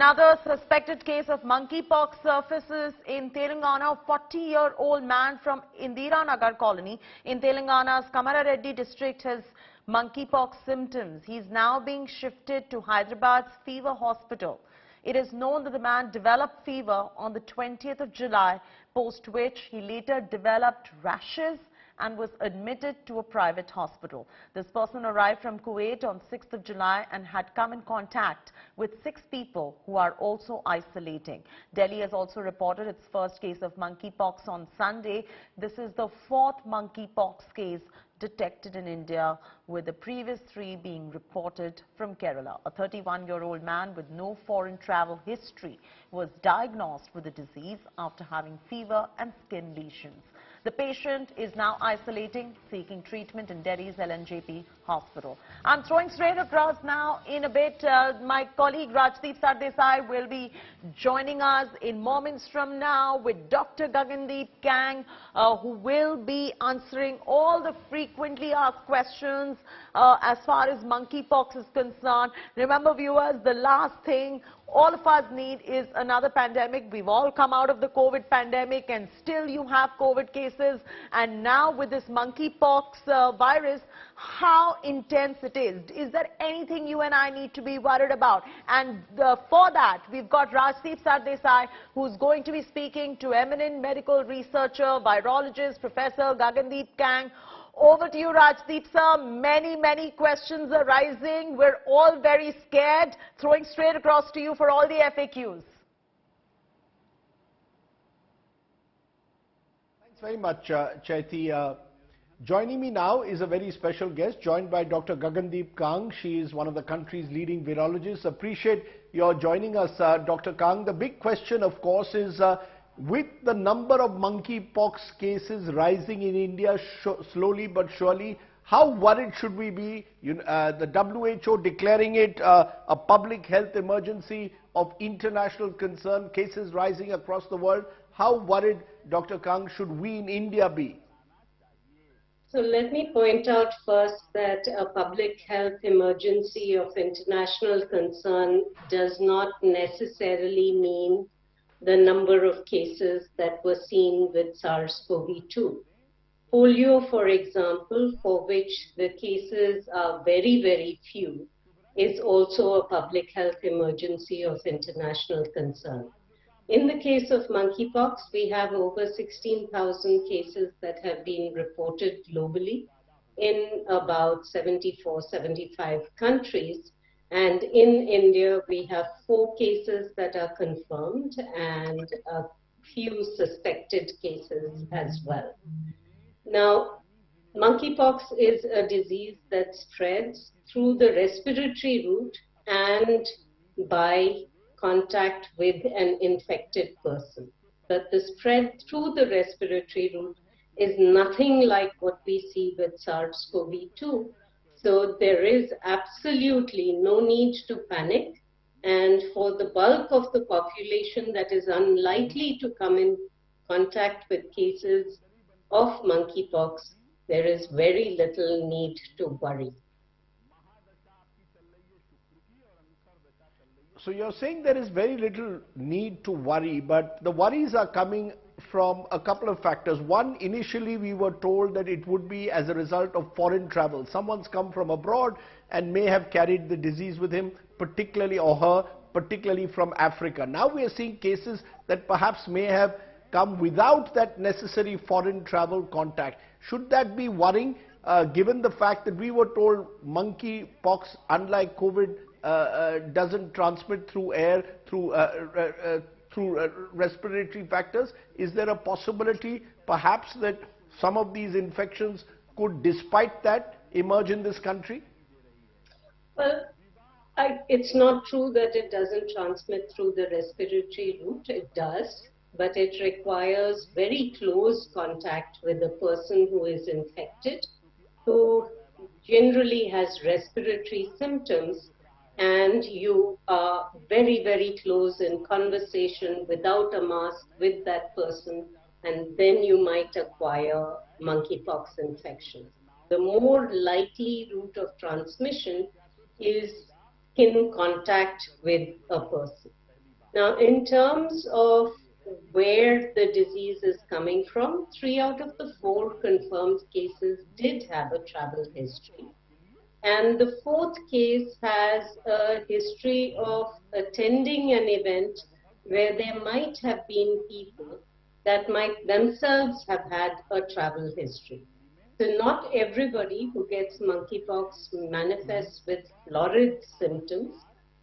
Another suspected case of monkeypox surfaces in Telangana. A 40-year-old man from Indiranagar colony in Telangana's Kamareddy district has monkeypox symptoms. He is now being shifted to Hyderabad's fever hospital. It is known that the man developed fever on the 20th of July, post which he later developed rashes and was admitted to a private hospital. This person arrived from Kuwait on 6th of July and had come in contact with 6 people who are also isolating. Delhi has also reported its first case of monkeypox on Sunday. This is the 4th monkeypox case detected in India, with the previous 3 being reported from Kerala. A 31-year-old man with no foreign travel history was diagnosed with the disease after having fever and skin lesions. The patient is now isolating, seeking treatment in Delhi's LNJP hospital. I'm throwing straight across now. In a bit, my colleague Rajdeep Sardesai will be joining us in moments from now with Dr. Gagandeep Kang, who will be answering all the frequently asked questions as far as monkeypox is concerned. Remember, viewers, the last thing all of us need is another pandemic. We've all come out of the COVID pandemic and still you have COVID cases. And now with this monkeypox virus, how intense it is. Is there anything you and I need to be worried about? And for that, we've got Rajdeep Sardesai, who's going to be speaking to eminent medical researcher, virologist, Professor Gagandeep Kang. Over to you, Rajdeep sir. Many questions are rising. We're all very scared. Throwing straight across to you for all the FAQs. Thanks very much, Chaiti. Joining me now is a very special guest, joined by Dr. Gagandeep Kang. She is one of the country's leading virologists. Appreciate your joining us, Dr. Kang. The big question, of course, is with the number of monkeypox cases rising in India slowly but surely, how worried should we be? The WHO declaring it a public health emergency of international concern, cases rising across the world. How worried, Dr. Kang, should we in India be? So let me point out first that a public health emergency of international concern does not necessarily mean the number of cases that were seen with SARS-CoV-2. Polio, for example, for which the cases are very few, is also a public health emergency of international concern. In the case of monkeypox, we have over 16,000 cases that have been reported globally in about 74, 75 countries. And in India, we have 4 cases that are confirmed and a few suspected cases as well. Now, monkeypox is a disease that spreads through the respiratory route and by contact with an infected person. But the spread through the respiratory route is nothing like what we see with SARS-CoV-2. So there is absolutely no need to panic. And for the bulk of the population that is unlikely to come in contact with cases of monkeypox, there is very little need to worry. So you're saying there is very little need to worry, but the worries are coming from a couple of factors. One, initially we were told that it would be as a result of foreign travel. Someone's come from abroad and may have carried the disease with him, particularly or her, particularly from Africa. Now we are seeing cases that perhaps may have come without that necessary foreign travel contact. Should that be worrying, given the fact that we were told monkeypox, unlike COVID, doesn't transmit through air, through respiratory factors? Is there a possibility perhaps that some of these infections could, despite that, emerge in this country? Well, it's not true that it doesn't transmit through the respiratory route. It does, but it requires very close contact with the person who is infected, who generally has respiratory symptoms, and you are very close in conversation without a mask with that person, and then you might acquire monkeypox infection. The more likely route of transmission is skin contact with a person. Now, in terms of where the disease is coming from, 3 out of the 4 confirmed cases did have a travel history. And the 4th case has a history of attending an event where there might have been people that might themselves have had a travel history. So not everybody who gets monkeypox manifests with florid symptoms.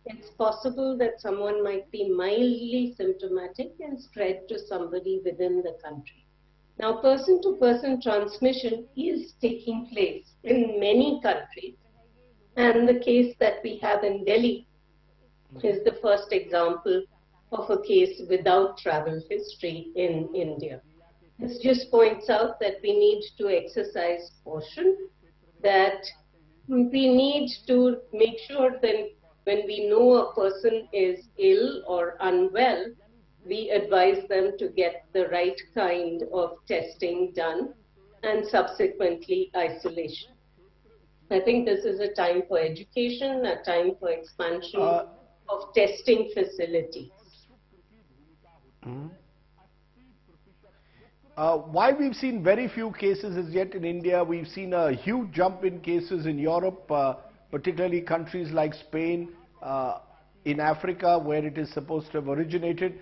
It's possible that someone might be mildly symptomatic and spread to somebody within the country. Now, person-to-person transmission is taking place in many countries, and the case that we have in Delhi is the first example of a case without travel history in India. This just points out that we need to exercise caution, that we need to make sure that when we know a person is ill or unwell, we advise them to get the right kind of testing done and subsequently isolation. I think this is a time for education, a time for expansion of testing facilities. Why we've seen very few cases as yet in India, we've seen a huge jump in cases in Europe, particularly countries like Spain, in Africa where it is supposed to have originated.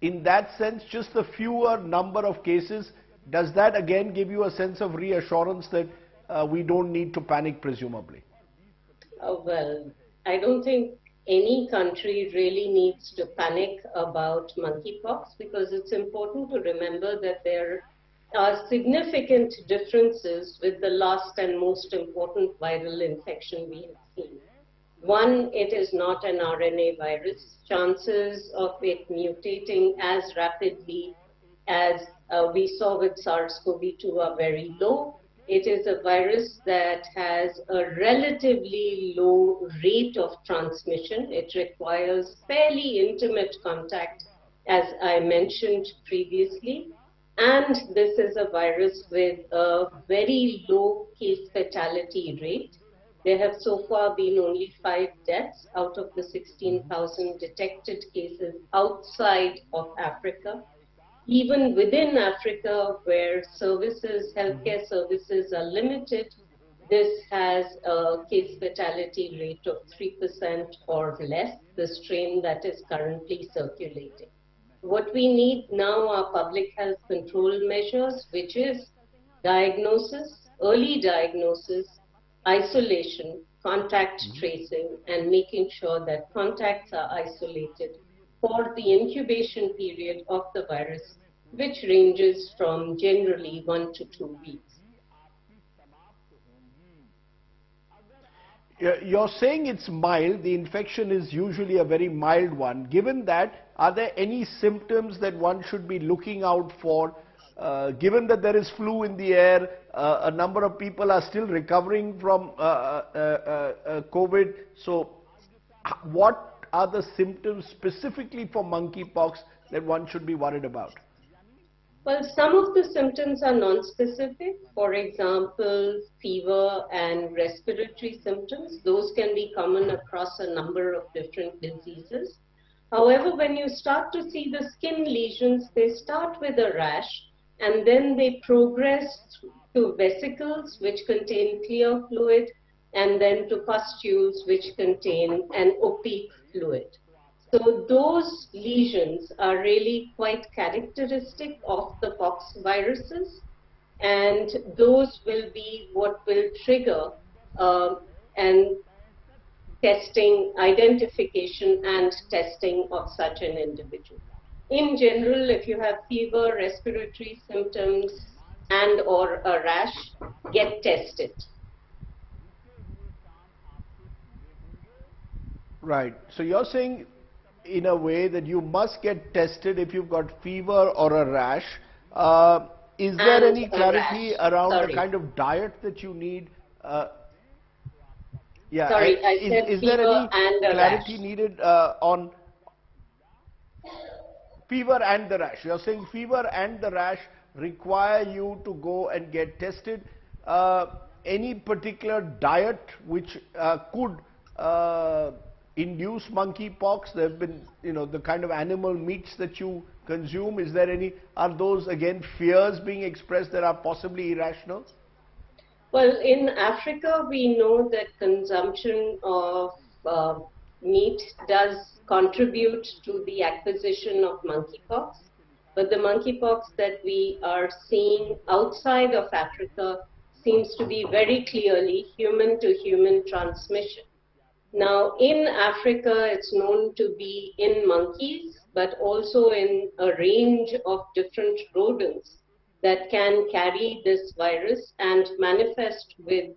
In that sense, just the fewer number of cases, does that again give you a sense of reassurance that we don't need to panic, presumably? Well, I don't think any country really needs to panic about monkeypox, because it's important to remember that there are significant differences with the last and most important viral infection we have seen. One, it is not an RNA virus. Chances of it mutating as rapidly as we saw with SARS-CoV-2 are very low. It is a virus that has a relatively low rate of transmission. It requires fairly intimate contact, as I mentioned previously. And this is a virus with a very low case fatality rate. There have so far been only 5 deaths out of the 16,000 detected cases outside of Africa. Even within Africa, where healthcare services are limited, this has a case fatality rate of 3% or less, the strain that is currently circulating. What we need now are public health control measures, which is diagnosis, early diagnosis, isolation, contact tracing, and making sure that contacts are isolated for the incubation period of the virus, which ranges from generally 1 to 2 weeks. You're saying it's mild, the infection is usually a very mild one. Given that, are there any symptoms that one should be looking out for? Given that there is flu in the air, a number of people are still recovering from COVID. So what are the symptoms specifically for monkeypox that one should be worried about? Well, some of the symptoms are non-specific. For example, fever and respiratory symptoms. Those can be common across a number of different diseases. However, when you start to see the skin lesions, they start with a rash, and then they progress to vesicles, which contain clear fluid, and then to pustules, which contain an opaque fluid. So those lesions are really quite characteristic of the pox viruses, and those will be what will trigger and testing, identification and testing of such an individual. In general, if you have fever, respiratory symptoms, and or a rash, get tested. Right. So you're saying in a way that you must get tested if you've got fever or a rash. Is there any clarity around the kind of diet that you need? Yeah. Sorry, I said is fever there any and a clarity rash. needed on fever and the rash? You're saying fever and the rash require you to go and get tested. Any particular diet which could induce monkeypox? There have been, the kind of animal meats that you consume. Is there any, are those again fears being expressed that are possibly irrational? Well, in Africa, we know that consumption of uh, meat does contribute to the acquisition of monkeypox. But the monkeypox that we are seeing outside of Africa seems to be very clearly human to human transmission. Now, in Africa, it's known to be in monkeys, but also in a range of different rodents that can carry this virus and manifest with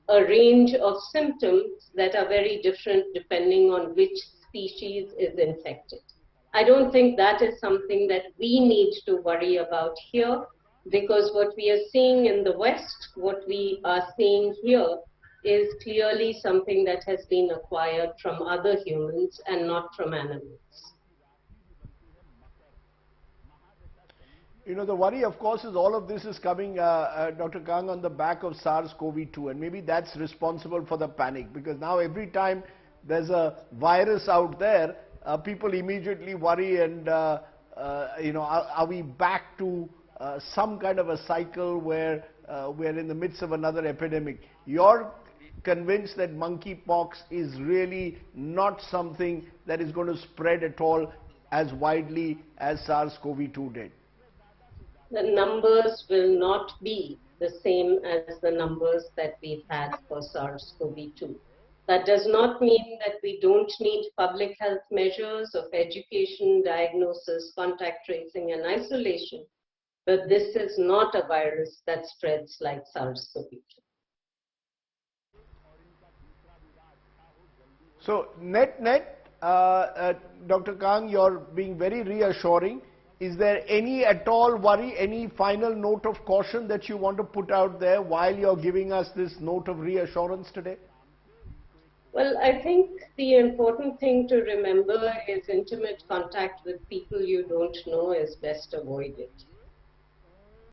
a range of symptoms that are very different depending on which species is infected. I don't think that is something that we need to worry about here, because what we are seeing in the West, what we are seeing here, is clearly something that has been acquired from other humans and not from animals. The worry, of course, is all of this is coming, Dr. Kang, on the back of SARS-CoV-2, and maybe that's responsible for the panic, because now every time there's a virus out there, people immediately worry and, are we back to some kind of a cycle where we're in the midst of another epidemic? You're convinced that monkeypox is really not something that is going to spread at all as widely as SARS-CoV-2 did? The numbers will not be the same as the numbers that we've had for SARS-CoV-2. That does not mean that we don't need public health measures of education, diagnosis, contact tracing, and isolation, but this is not a virus that spreads like SARS-CoV-2. So, net, Dr. Kang, you're being very reassuring. Is there any at all worry, any final note of caution that you want to put out there while you're giving us this note of reassurance today? Well, I think the important thing to remember is intimate contact with people you don't know is best avoided.